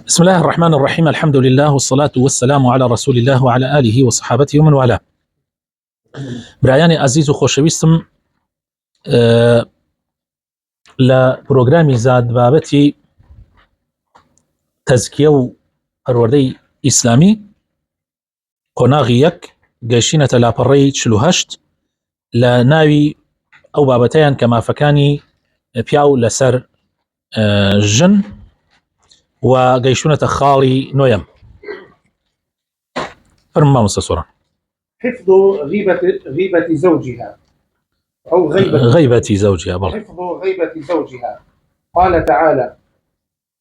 بسم الله الرحمن الرحيم. الحمد لله والصلاة والسلام على رسول الله وعلى آله وصحابته ومن والاه. برایانی عزیز و خۆشەویستم، لە پرۆگرامی زاد بابەتی تەزکیە و پەروەردەی ئیسلامی قۆناغی یەک گەیشتینەتە لاپەڕەی 48 لە ناوی ئەو بابەتەیان کە مافەکانی پیاو لەسەر ژن و گەیشتونەتە خاڵی نۆیەم. فرمە مامۆستا سۆڕان. حفظ غيبة زوجها أو غيبة زوجها. حفظ غيبة زوجها. قال تعالى: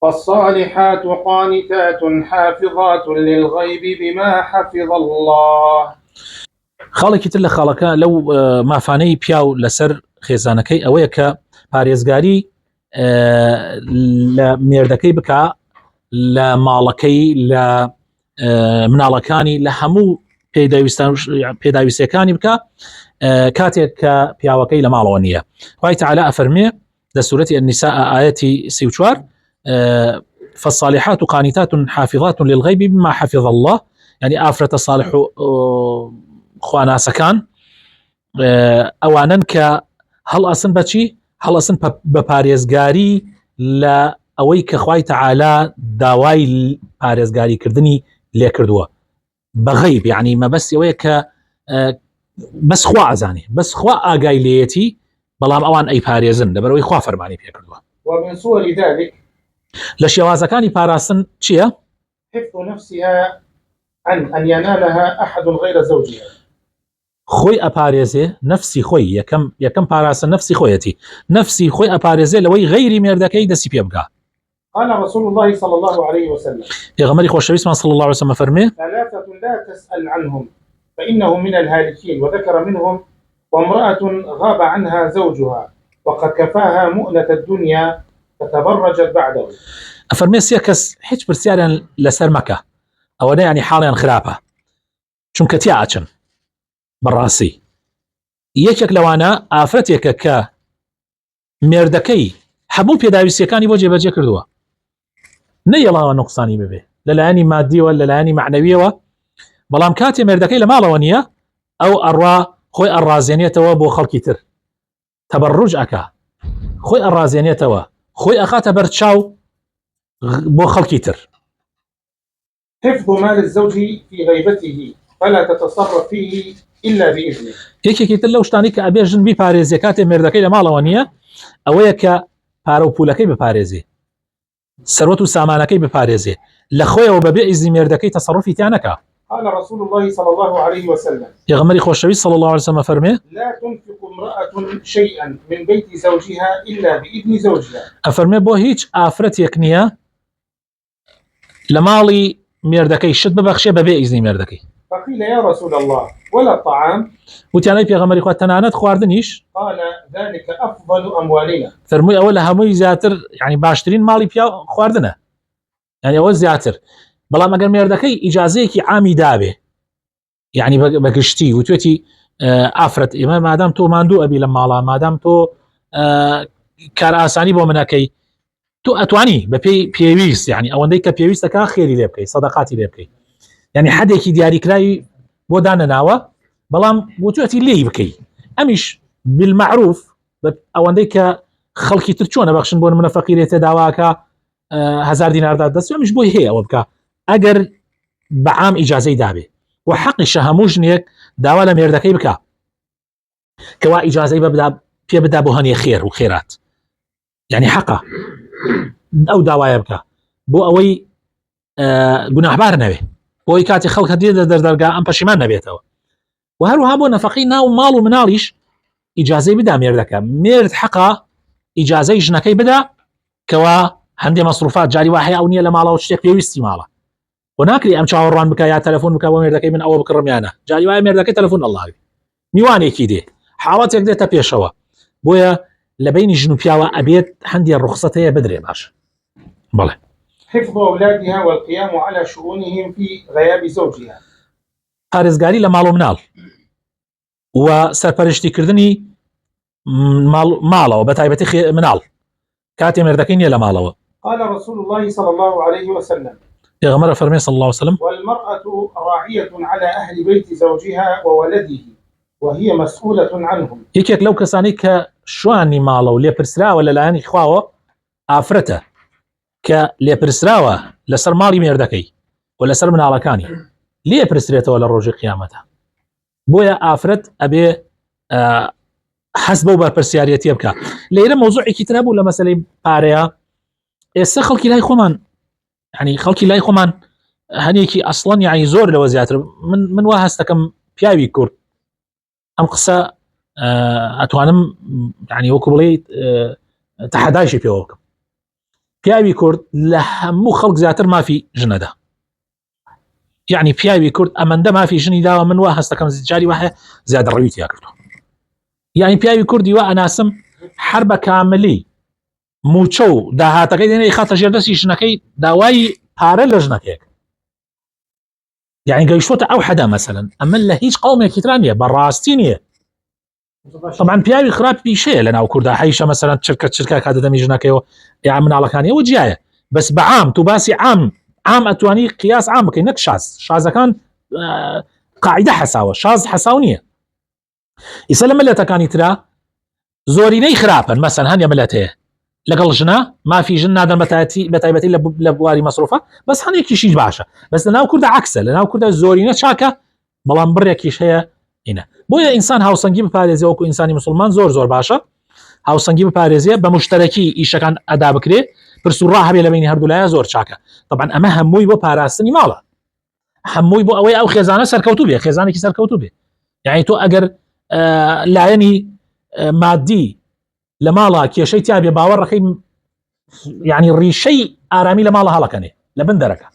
فالصالحات قانتات حافظات للغيب بما حفظ الله. خاڵێکی تر لە خاڵەکە لەو مافانەی پیاو لەسەر خێزانەکەی ئەوەیە کە پارێزگاری لە مێردەکەی بکە، لە ماڵەکەی، لە مناڵەکانی، لە هەموو پێداویستەکانی بکە کاتێک کە پیاوەکەی لە ماڵەوە نییە. خوای تەعالی ئەفەرمێ لە سوورەتی النساء ئاەتی 34: فالصالحات قانتات حافظات للغيب بما حفظ الله. يعني ئافرەتە صالح و خواناسەکان ئەوانن کە هەڵئەسن بەچی؟ هەڵئەسن بە پارێزگاری لە ئەوەی کە خوای تەعالی داوای پارێزگاریکردنی لێ کردووە بە غەیب. یعنی مەبەستی ئەوەیە کە بەس خوا ئەزانێ، بەس خوا ئاگای لێیەتی، بەڵام ئەوان ئەی پارێزن لەبەرەوەی خوا فەرمانی پێ کردووە. ومن صور ذلك لە شێوازەکانی پاراستن چییە؟ حفظ نفسها عن أن ينالها أحد غير زوجها. خۆی ئەپارێزێ نفسی خۆی، یەکەم پاراستن نفسی خۆیەتی، نفسی خۆی ئەپارێزێ لەوەی غەیری مێردەکەی دەستی پێ بکە. قال رسول الله صلى الله عليه وسلم: پێغەمبەری خۆشەویستمان صلى الله عليه وسلم فەرمێ: ثلاثة لا تسأل عنهم فإنهم من الهالكين، وذكر منهم: وامرأة غاب عنها زوجها وقد كفاها مؤنة الدنيا فتبرجت بعده. ئەفەرمێ سێ کەس هیچ پرسیاریان لەسەر مەکە، ئەوەنە یعنی حاڵیان خراپە، چونکە تیا ئاچن. بەڕاستی یەکێک لەوانە ئافرەتێکە کە مێردەکەی هەموو پێداویستیەکانی بۆ جێبەجێ کردووە، نەیەڵاوە نوقسانی ببێ لەلایەنی مادیەوە، لەلایەنی معنەویەوە، بەڵام کاتێ مێردەکەی لە ماڵەوە نییە، ئەو ئەڕوا خۆی ئەڕازێنێتەوە بۆ خەڵکی تر، تەبەڕوج ئەکا، خۆی ئەڕازێنێتەوە، خۆی ئەخاتە بەرچاو بۆ خەڵکی تر. حفظ مال الزوج في غيبته فلا تتصرف فيه إلا بإذنه. یەکێکی تر لەو شتانی کە ئەبێ ژن بیپارێزێ کاتێ مێردەکەی لە ماڵەوە نییە، ئەوەیە کە پارە و پولەکەی بپارێزێ، سەرۆت و سامانەکەی بپارێزێ، لە خۆیەوە بەبێ ئیزنی مێردەکەی تەسەڕوفی تیا نەکا. قال رسول الله صلى الله عليه وسلم: پێغەمبەری خۆشەویست صلى الله عليه وسلم فەرمێ: لا تنفق امرأة شيئا من بيت زوجها إلا بإذن زوجها. ئەفەرمێ بۆ هیچ ئافرەتێک نییە لە ماڵی مێردەکەی شت ببەخشێ بەبێ ئیزنی مێردەکەی. فقيل: يا رسول الله ولا الطعام؟ وتیانەی پێغەمبەری خوا تەنانەت خواردنیش؟ قال: ذلك أفضل أموالنا. فەرمووی ئەوە لە هەمووی زیاتر، یعنی باشترین ماڵی پیا خواردنە، یعنی ئەوە زیاتر. بەڵام ئەگەر مێردەکەی ئیجازەیەکی عامی دابێ، یعنی بەگشتی وتوێتی ئافرەت ئێمە مادام تۆ ماندوو ئەبی لە ماڵا، مادام تۆ کار ئاسانی بۆ منەکەی، تۆ ئەتوانی بە پێی پێویست، یعنی ئەوەندەی کە پێویستەکە خێری لێ بکەی، سەدەقاتی لێ بکەی، یعنی حدێکی دیاریکراوی بۆ دانەناوە، بەڵام وتوێتی لێی بکەی. ئەمیش بالمعروف ئەوەندەی کە خەڵکی تر چۆنە بەخشن بۆ منە فەقیرێتە داواکە 1000 دینار دەست، ئەمیش بۆی هەیە ئەوە بکە ئەگەر بەعام ئیجازەی دابێ. و حەقیشە هەموو ژنێک داوا لە مێردەکەی بکە کەوا ئیجازەی پێ بدا بۆ هەنێ خێر و خێرات، یعنی حەقە ئەو داوایە بکە بۆ ئەوەی گوناحبار نەوێ، بۆی کاتی خەڵکە دێ دەردەرگا ئەم پەشیمان نەبێتەوە. و هەروەها بۆ نەفەقەی ناو ماڵ و مناڵیش ئیجازەی بدا مێردەکە. مێرد حەقا ئیجازەی ژنەکەی بدا کەوا هەندێ مەسروفات جاری وا هەیە ئەو نییە لە ماڵەوە شتێک پێویستی ماڵە، و ناکری ئەم چاوەڕوان بکە یا تەلەفۆن بکە بۆ مێردەکەی من ئەوە بکڕمیانە، جاری وایە مێردەکەی تەلەفۆن ئەڵڵاوی میوانێکی دێ، حاڵەتێک دێتە پێشەوە، بۆیە لە بینی ژن و پیاوە ئەبێت هەندێ ڕوخسەت هەیە بدرێ باش. بەڵێ. حفظ أولادها والقيام على شؤونهم في غياب زوجها. پارێزگاری لە ماڵ و مناڵ و سەرپەرشتیکردنی ماڵەوە بە تایبەتی مناڵ کاتێ مێردەکەی نییە لە ماڵەوە. قال رسول الله صلى الله عليه وسلم: پیغمبر فرمی صلی الله علیه وسلم والمرأة راعية على أهل بيت زوجها وولده وهي مسؤولة عنهم. یەکێک لەو کەسانی کە شوانی ماڵە و لێپرسراوە لەلایەنی خواوە ئافرەتە کە لێپرسراوە لەسەر ماڵی مێردەکەی و لەسەر مناڵەکانی لێپرسرێتەوە لە ڕۆژی قیامەتە. بۆیە ئافرەت ئەبێ حەز بەو بەرپرسیارەتیە بکە. لێرە مۆزوعێکی تر هەبوو لە مەسەلەی پارەیە. ئێستا خەڵکی لای خۆمان يعني خەڵکی لای خۆمان هەنێکی ئەسڵەن یعنی زۆر لەوە زیاتر من وا هەست دەکەم پیاوی کورد ئەم قسە ئەتوانم يعني وەکو بڵێ تەحەدایشی پێوە بکەم. پیاوی کورد لە هەموو خەڵک زیاتر مافی ژنەدا. يعني پیاوی کورد ئەمەندە مافی ژنی داوە من وا هەست دەکەم جاری وایە زیادە ڕەوی تیا کردووە. يعني پیاوی کوردی وا ئەناسم هەر بە کاملی موچە و داهاتەکەی دێنێ خاتە ژێردەستی ژنەکەی داوای پارە لە ژنەکەیەک. يعني گەیشتۆتە ئەو حەدا مەسەلەن ئەمە لە هیچ قەومێکی تران نییە بەڕاستی نییە. طبعا پیاوی خراپی شەیە لە ناو کووردا حیشە مەسەلەن چرکە کاتە دەمی ژنەکەیەوە یا مناڵەکانیەوە جیایە بەس بە عام تو باسی عام ئەتوانی قیاس عام بکەی نەک شازەکان قاعدە حەساوە شاز حەساو نییە. ئیسا لە ملەتەکانی ترا زۆرینەی خراپن مەسەن هەنێ ملەت هەیە لەگەڵ ژنە مافی ژن نادەن بەتایبەتی لە بواری مەسروفە بەس هەنێکیشیش باشە بەس لە ناو کووردا عەکسە لە ناو کووردا زۆرینە چاکە بەڵام بڕێکیش هەیە ئینە. بۆیە ئینسان هاوسەنگی بپارێزێ وەکو ئینسانی مسلمان زۆر باشە هاوسەنگی بپارێزێ بە مشتەرەکی ئیشەکان ئەدا بکرێ پرس و ڕا هەبێ لە بینی هەردوو لایە زۆر چاکە. طبعا ئەمە هەمووی بۆ پاراستنی ماڵە هەمووی بۆ ئەوەی ئەو خێزانە سەرکەوتوو بێ خێزانێکی سەرکەوتوو بێ. یعنی تۆ ئەگەر لایەنی مادی لە ماڵە کێشەی تیابێ باوەڕەکەی يعني ڕیشەی ئارامی لە ماڵە هەڵەکەنێ لە بن دەرەکە.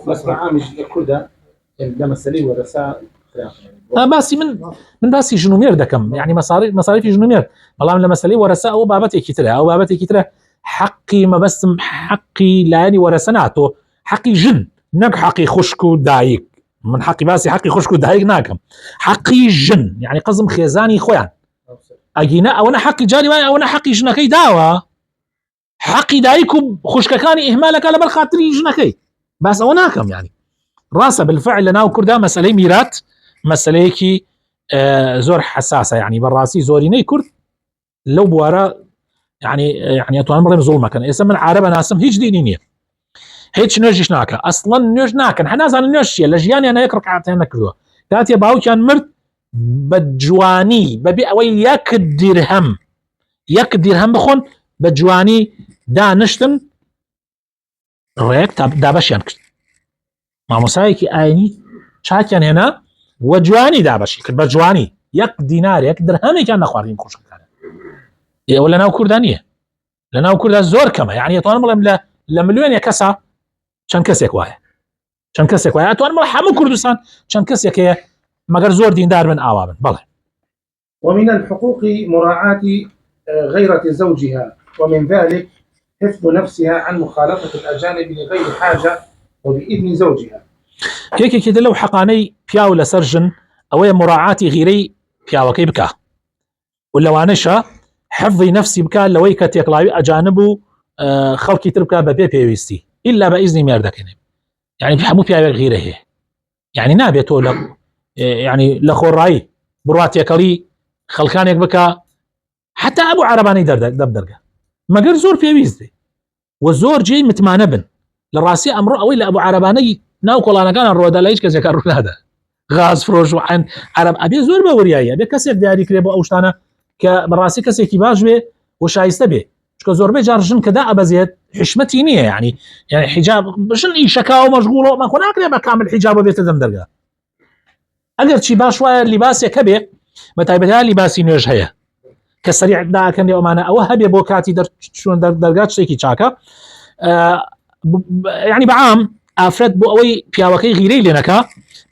بس معامج كردة لمسألة ورثاء باسی من باسی ژنومێر دەکەم يعني مەساریفی ژنومێر بەڵام لە مەسەلەی وەرەسە ئەو بابەتێکی ترە ئەو بابەتێکی ترە حەقی مەبەستم حەقی لایەنی وەرەسە ناتۆ حەقی ژن نەک حەقی خوشک و دایک. من حەقی باسی حەقی خوشک و دایک ناکەم حەقی ژن يعني قەزم خێزانی خۆیان ئەگینە ئەوەنە حەقی جاری وایە ئەوەنە حەقی ژنەکەی داوە حەقی دایک و خوشکەکانی ئیهمالەکە لەبەر خاتری ژنەکەی باس ئەوە ناکەم. يعني ڕاستە بالفعل لە ناو کووردا مەسەلەی میرات مەسەلەیەکی زۆر حساسە يعني بەڕاستی زۆرینەی کورد لەو بوارە يعني ئەتوانم بڵێم زوڵمەکەن. ئێستا من عارەبە ناسم هیچ دینی نییە هیچ نوێژیش ناکە ئەسڵەن نوێژ ناکەن هەنازانن نوێژ چیە لە ژیانیان یەک ڕکعەتیان نەکردووە کاتێ باوکیان مرد بە جوانی بەبێ ئەوەی یەک دیرهەم بخۆن بە جوانی دانشتن ڕێک دابەشیان کرد مامۆسایەکی ئاینی چاکیان هێنا وە جوانی دابەشی کرد بە جوانی یەک دینارێک درهەمێکیان نەخواردین خوشکەکانە. ئێوە لە ناو کووردا نییە لە ناو کووردا زۆر کەمە یعنی ئەتوانم بڵێم لە ملیۆنێک کەسە چەند کەسێک وایە ئەتوانم بڵێم هەموو کوردستان چەند کەسێک هەیە مەگەر زۆر دیندار بن ئاوا بن. بەڵێ ومن الحقوق مراعاة غيرة زوجها ومن ذلك حفظ نفسها عن مخالطة الأجانب لغير حاجة وبإذن زوجها. یەکێکی لەو حەقانەی پیاو لەسەر ژن ئەوەیە مراعاتی غیرەی پیاوەکەی بکە و لەوانەشە حفظی نفسی بکە لەوەی کە تێکڵاوی ئەجانب و خەڵکی تر بکە بەبێ پێویستی ئیلا بە ئیزنی مێردەکەی. يعني هەموو پیاوێک غیرە هەیە يعني نابێت تۆ يعني لە خۆڕایی بڕاتێکەڵی خەڵکانێک بکە حتا ئەبوو عەرەبانەی دەردەرگە مەگەر زۆر پێویست بێ و زۆر جێی متمانە بن. لە ڕاستی ئەمڕۆ ئەوەی لە ئەبوو عەرەبانەی ناو کۆڵانەکانە ڕۆدا لە هیچ کەسێکە ڕوونادا غاز فرۆش و عەرەب ئەبێ زۆر بە وریاییە بێ کەسێک دیاری کرێ بۆ ئەو شتانە کە بەڕاستی کەسێکی باش بێ و شایستە بێ چکە زۆربەی جار ژن کەدا ئەبەزێت حشمەتی نییە يعني حیجاب ژن ئیشەکە و مەشغوڵ و مەخۆ ناکرێ بە کامل حیجاب بێتە دەم دەرگا ئەگەر چی باش وایە لیباسێک هەبێ بە تایبەتیان لیباسی نوێژ هەیە کە سەریع داکەن لێ ئەمانە ئەوە هەبێ بۆ کاتی دەرچوون دەرگا شتێکی چاکە. يعني بەعام ئافرەت بۆ ئەوەی پیاوەکەی غیرەی لێ نەکا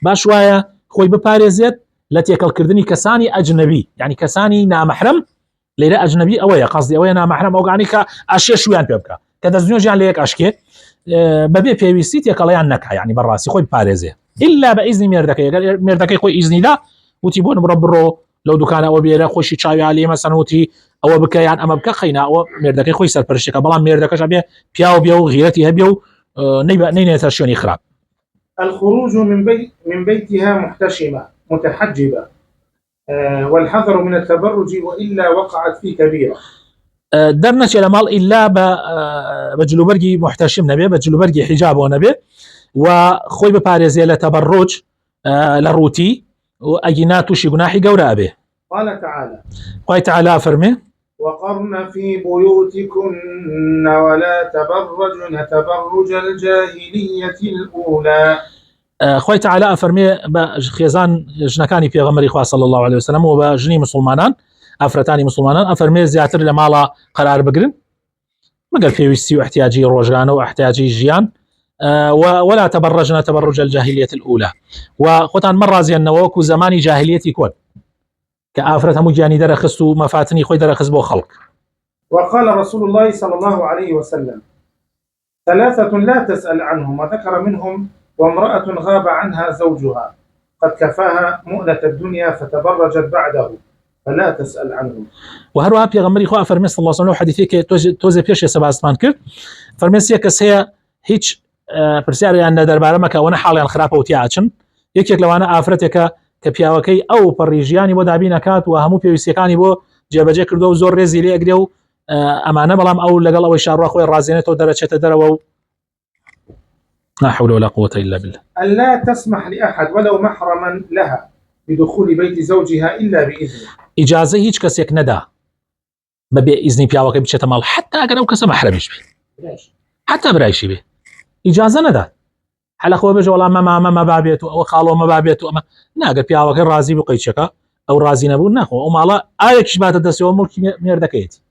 باش وایە خۆی بپارێزێت لە تێکەڵکردنی کەسانی ئەجنەبی يعني کەسانی نامەحرەم لێرە ئەجنەبی ئەوەیە قەزدی ئەوەیە نامەحرەم ئەوگانی کە ئاشێ شویان پێ بکە کە دەستنوێژیان لە یەک ئاشکێ بەبێ پێویستی تێکەڵیان نەکا يعني بەڕاستی خۆی بپارێزێ ئیلا بە ئیزنی مێردەکەی ئەگەر مێردەکەی خۆی ئیزنیدا وتی بۆ نمڕە بڕۆ لەو دوکانە ئەوە بێرە خۆشی چاوی لێ مەسەنوتی ئەوە بکەیان ئەمە بکە خەینا ئەوە مێردەکەی خۆی سەرپەرشتەکە بەڵام مێردەکەش بێ پیاو بێ و غیرەتی هەبێ و نەینێتە شوێنی خراپ. الخروج من بيتها محتشمة متحجبة والحذر من التبرج وإلا وقعت في كبيرة. دەرنەچێ لە ماڵ ئیلا بە جلوبەرگی محتەشم نەبێ بە جلوبەرگی حیجابەوە نەبێ و خۆی بپارێزێ لە تەبەڕوج لە ڕووتی و ئەگینا تووشی گوناحی گەورە ئەبێ. قال تعالى خوای تعالی فەرمێ وقرن في بيوتكن ولا تبرجن تبرج الجاهلية الأولى. خوای تعالی فەرمێ بە خێزان ژنەکانی پێغەمبەری خوا صلی الله عليه وسلم و بە ژنی مسلمانان ئافرەتانی مسلمانان ئەفەرمێ زیاتر لە ماڵە قەرار بگرن مەگەر پێویستی و احتیاجی ڕۆژانە و احتیاجی ژیان ولا تبرجن تبرج الجاهلية الأولى و خۆتان مەڕازێنەوە وەکو زمانی جاهلیەتی کۆن کە ئافرەت هەموو گیانی دەرەخست و مەفاتنی خۆی دەرەخست بۆ خەڵک. وقال رسول الله صلى الله عليه وسلم ثلاثة لا تسأل عنهم وذكر منهم وامرأة غاب عنها زوجها قد كفاها مؤنة الدنيا فتبرجت بعده فلا تسأل عنهم. وهروها پێغەمبەری خوا فەرمێ صلی الله عليه وسلم حەدیثێکی تۆزێ پێش سەباسمان کرد فەرمێ سێ کەس هەیە هیچ پرسیاریان لە دەربارە مەکەونە حاڵیان خراپە و تیاچن یەکێک لەوانە ئافرەتێکە کە پیاوەکەی ئەو پەڕیژیانی بۆ دابی نەکات و هەموو پێویستیەکانی بۆ جێبەجێ کردو و زۆر ڕێزی لێ ئەگرێ و ئەمانە بەڵام ئەو لەگەڵ ئەوەی شاڕوا خۆی ڕازێنێتەوە دەرەچێتە دەرەوە و لا حول ولا قوة إلا بالله. ألا تسمح لأحد ولو محرما لها بدخول بيت زوجها إلا بإذنه. إجازة هیچ کەسێک نەدا بەبێ ئیزنی پیاوەکەی بچێتە ماڵ حتا ئەگەر ئەو کەسە مەحرەمیش بێ حتا برایشی بێ ئیجازە نەدا حەلەخۆ بێژە وەڵام مەمامە مەبابێت و ئەوە خاڵۆ مەبابێت و ئەمە ناگەر پیاوەکەی ڕازی بوو قەیچەکە ئەو ڕازی نەبوو نەخۆ ئەو ماڵە ئاوێکیش باتە دەستەوە مڵکی مێردەکەیەتی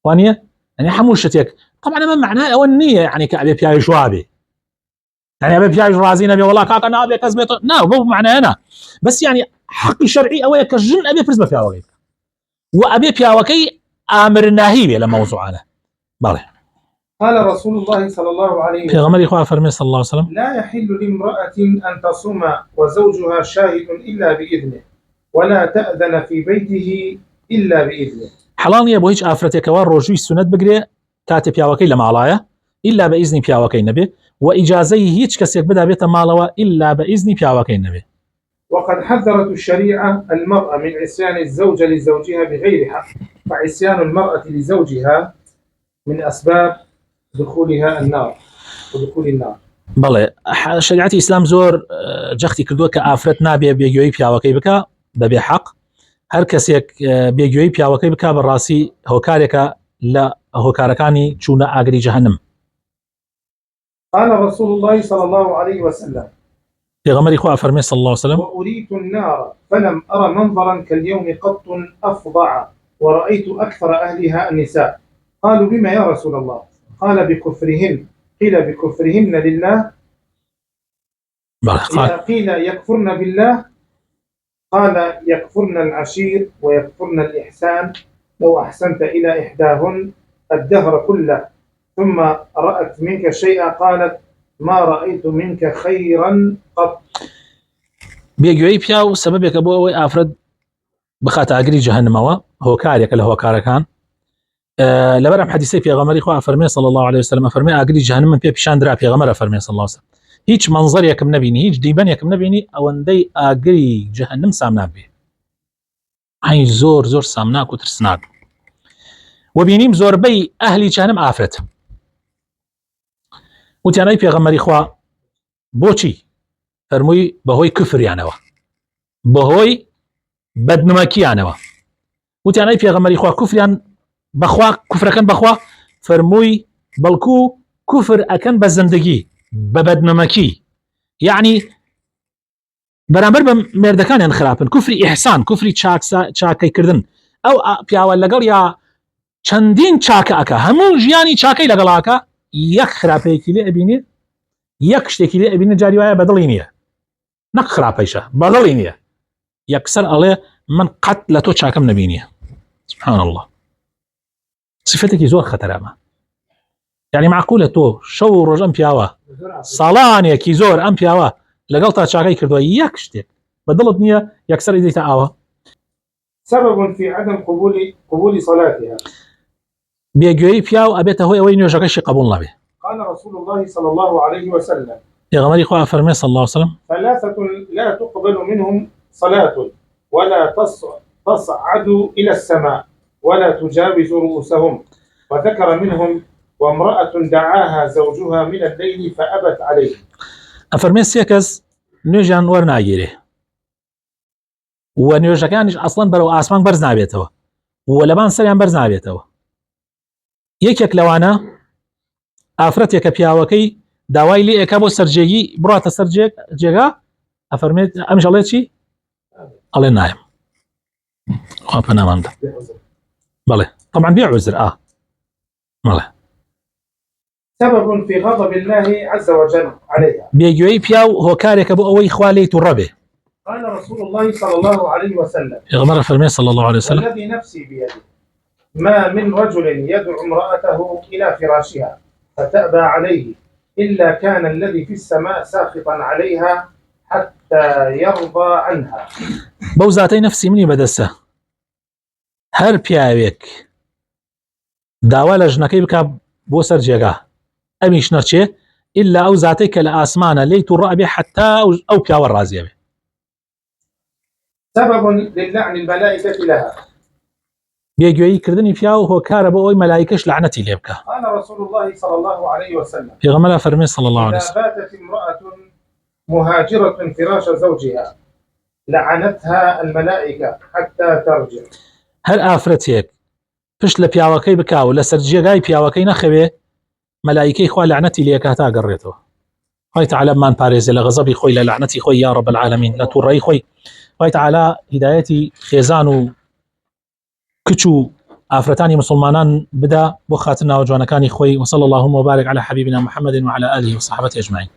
وانە يعني هەموو شتێک طبعا ئەمە معنای ئەوە نییە يعني کە ئەبێ پیاوی جواب بێ يعني ئەبێ پیاوی ڕازی نەبێ وەڵا کاکە نابێ کەس بێت نا بۆ معنایە نا بس يعني حقی شەرعی ئەوەیە کە ژن ئەبێ پرس بە پیاوەکەی و ئەبێ پیاوەکەی ئامر ناهی بێ لە مەوزوعانە. بەڵێ قال رسول الله صلى الله عليه وسلم پێغەمبەری خوا فەرمێ صلی الله عليه وسلم لا يحل لامرأة أن تصوم وزوجها شاهد إلا بإذنه ولا تأذن في بيته إلا بإذنه. حەڵال نییە بۆ هیچ ئافرەتێکەوە ڕۆژووی سونەت بگرێ کاتێ پیاوەکەی لە ماڵایە ئیلا بە ئیزنی پیاوەکەی نەبێ و ئیجازەی هیچ کەسێک بدا بێتە ماڵەوە ئیلا بە ئیزنی پیاوەکەی نەبێ. وقد حذرت الشريعة المرأة من عصيان الزوجة لزوجها بغير حق فعصيان المرأة لزوجها من أسباب دخولها النار ودخول النار. بەڵێ شریعەتی ئیسلام زۆر جەختی کردووە کە ئافرەت نابێ بێگوێی پیاوەکەی بکە بەبێ حەق هەر کەسێک بێگوێی پیاوەکەی بکە بەڕاستی هۆکارێکە لە هۆکارەکانی چوونە ئاگری جەهەنم. قال رسول الله صلى الله عليه وسلم پێغەمبەری خوا فەرمێ صلی الله عليه وسلم وأريت النار فلم أرى منظرا كاليوم قط أفظع ورأيت أكثر أهلها النساء قالوا بما يا رسول الله قال بكفرهن قيل بكفرهن لله قيل يكفرن بالله قال يكفرن العشير ويكفرن الإحسان لو أحسنت إلى إحداهن الدهر كله ثم رأت منك شيئا قالت ما رأيت منك خيرا قط. بێگوێی پیا و سەبەبێکە بۆ ئەوەی ئافرەت بخاتە ئاگری جەهەنمەوە هۆکارێکە لە هۆکارەکان لەبەرم حەدیثی پێغەمبەری خوا فەرمێ صلی الله عليه وسلم فەرمێ ئاگری جەهەنم من پێ پیشاندرا پێغەمبەرە فەرمێ صلی الله عليه وسلم هیچ منظەرێکم نەبینی هیچ دیبەنێکم نەبینی ئەوەندەی ئاگری جەهەنم سامناک بێ ئای زۆر زۆر سامناک و ترسناک و بینیم زۆربەی ئەهلی جەهەنم ئافرەت وتیانەی پێغەمبەری خوا بۆچی فەرمووی بەهۆی کفریانەوە بەهۆی بەدنمەکیانەوە وتیانەی پێغەمبەری خوا کوفریان بەخوا کوفرەکەن بەخوا فەرمووی بەڵکو کوفر ئەکەن بە زندگی بە بەدنمەکی یعنی بەرامبەر بە مێردەکانیان خراپن کوفری ئیحسان کوفری چاکەیکردن ئەو پیاوە لەگەڵ یا چەندین چاکە ئەکە هەموو ژیانی چاکەی لەگەڵاکە یەک خراپەیەکی لێ ئەبینێ یەک شتێکی لێ ئەبینێ جاری وایە بەدڵی نییە نەک خراپەیشە بەدڵی نییە یەکسەر ئەڵێ من قەت لە تۆ چاکەم نەبینیە سبحان الله صفەتێکی زۆر خەتەرەمە یعنی معقولە تۆ شەو ڕۆژ ئەم پیاوە ساڵانێکی زۆر ئەم پیاوە لەگەڵ تا چاکەی کردووە یەک شتێک بەدڵت نییە یەکسەر ئیدیتە ئاوە سبب في عدم قبول صلاتها. بێگوێی پیا و ئەبێتە هۆی ئەوەی نوێژەکەشی قبول نەبێ. قال رسول الله صلى الله عليه وسلم پێغەمبەری خوا فەرمێ صلی الله عليه وسلم ثلاثة لا تقبل منهم صلاة ولا تصعد إلى السماء ولا تجاوز رؤوسهم، وذكر منهم وامرأة دعاها زوجها من الليل فأبت عليه. ئەفەرمێ سێ کەس نوێژیان وەرناگیرێ و نوێژەکانیش ئەسڵەن بەرەو ئاسمان بەرز نابێتەوە و لەبان سەریان بەرز نابێتەوە. یەکێک لەوانە ئافرەتێکە پیاوەکەی داوای لێ ئەکا بۆ سەرجێگی بڕاتە سەر جێگا، ئەفەرمێت ئەمش ئەڵێ چی؟ ئەڵێ نایم خوا پەنامان بدە. بەڵێ طبعا بێ عوزر بەڵێ. سبب في غضب الله عز وجل عليها. بێگوێی پیا و هۆکارێکە بۆ ئەوەی خوا لێی تووڕە بێ. قال رسول الله صلى الله عليه وسلم پێغەمبەر فەرمێ صلی الله عليه وسلم والذي نفسي بيده ما من رجل يدعو امرأته إلى فراشها فتأبى عليه إلا كان الذي في السماء ساخطا عليها حتى يرضى عنها. بەو زاتەی نفسی منی بەدەستە هەر پیاوێک داوا لە ژنەکەی بکات بۆ سەر جێگا ئەمیش نەچێ ئللا ئەو زاتەی کە لە ئاسمانە لێی تووڕە بێ حتا ئەو پیاوە ڕازیە بێ. سبب للعن الملائكة لها. بێگوێیی کردنی پیا و هۆکارە بۆ ئەوی مەلایکەش لعنەتی لێ بکە. قال رسول الله صلى الله عليه وسلم پێغەمبەر فەرمێ صلی الله عليه إذا وسلم باتت امرأة مهاجرة فراش زوجها لعنتها الملائكة حتى ترجع. هەر ئافرەتێک پشت لە پیاوەکەی بکا و لەسەر جێگای پیاوەکەی نەخەوێ مەلایکەی خوا لعنەتی لێ کاتا گەڕێتەوە. خوای تعالی مان پارێزێ لە غەزەبی خۆی لە لعنەتی خۆی یا رب العالمین لە تووڕەی خۆی. خوای تعالی هیدایەتی خێزان و کچ و ئافرەتانی مسلمانان بدا بۆ خاتر ناوجوانەکانی خۆی. وصلى اللهم وبارك على حبيبنا محمد وعلى آله وصحبه أجمعين.